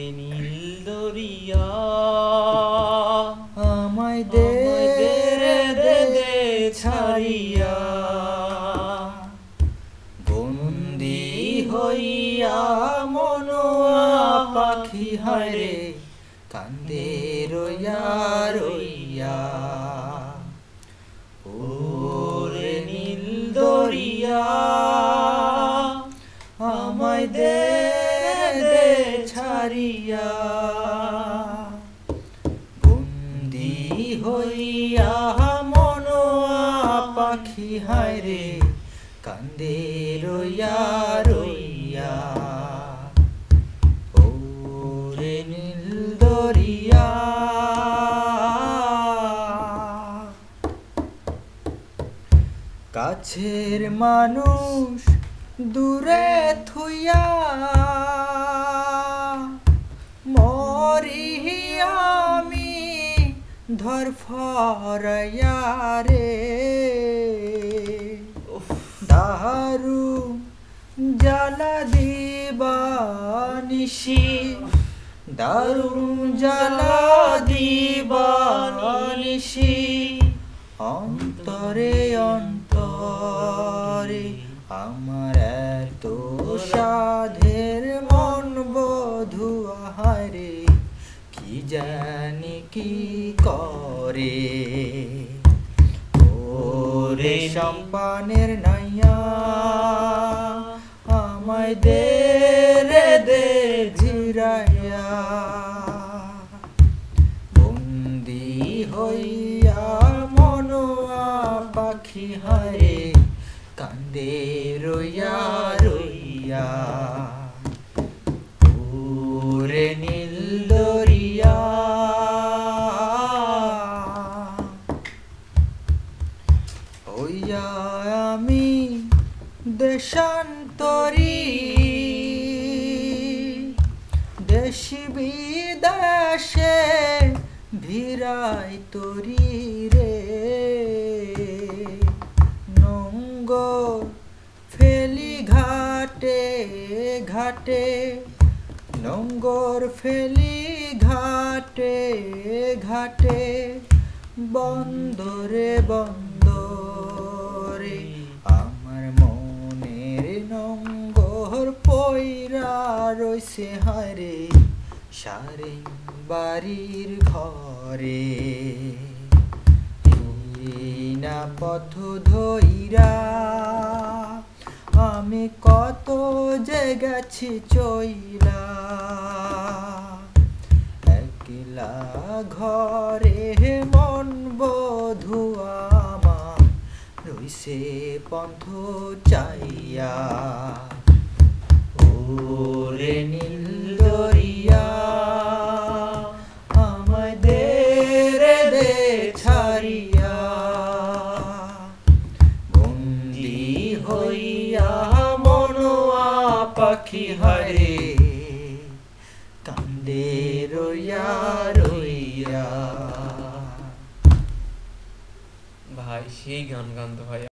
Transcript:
নীল দরিয়া আমায় দে দে ছাড়িয়া, বন্দি হইয়া মনোয়া পাখি হায়রে কান্দে রইয়া রইয়া। ওরে নীল দরিয়া আমায় দে ছাড়িয়া, বন্দি হইয়া মনোয়া পাখি হায়রে কান্দে রইয়া রইয়া। ওরে নীল দরিয়া কাছের মানুষ দূরে থুইয়া মরি আমি ধরফরাইয়া রে। দারু জ্বালা দিবানিশি, দারুণ জ্বালা দিবানিশি, অন্তরে অন্তরে আমার এত সাধের মন বধুয়া হায়রে কি জানি কি করে। ওরে সম্পানের নাইয়া আমায় দে ঝিরাইয়া, বন্দি হইয়া মনোয়া পাখি হায়রে কান্দে রইয়া রইয়া। ওরে নীল দরিয়া হইয়া আমি দেশান্তরী, দেশি বিদেশে ভিড়াই তরি রে। নঙ্গর ফেলি ঘাটে ঘাটে, নঙ্গর ফেলি ঘাটে ঘাটে, বন্দরে বন্দরে আমার মনের নঙ্গর পইরা রইছে হায়রে সারে বাড়ির ঘরে। না পথ ধইরা আমি কত যে গেছি চইলা, একলা ঘরে মন বধুয়া আমার রইছে পন্থ চাইয়া। ওরে নীল দরিয়া আমায় দে ছাড়িয়া, বন্দি হইয়া মনোয়া পাখি হায়রে কান্দে রইয়া রইয়া। ভাই সেই গান গান তো ভাই।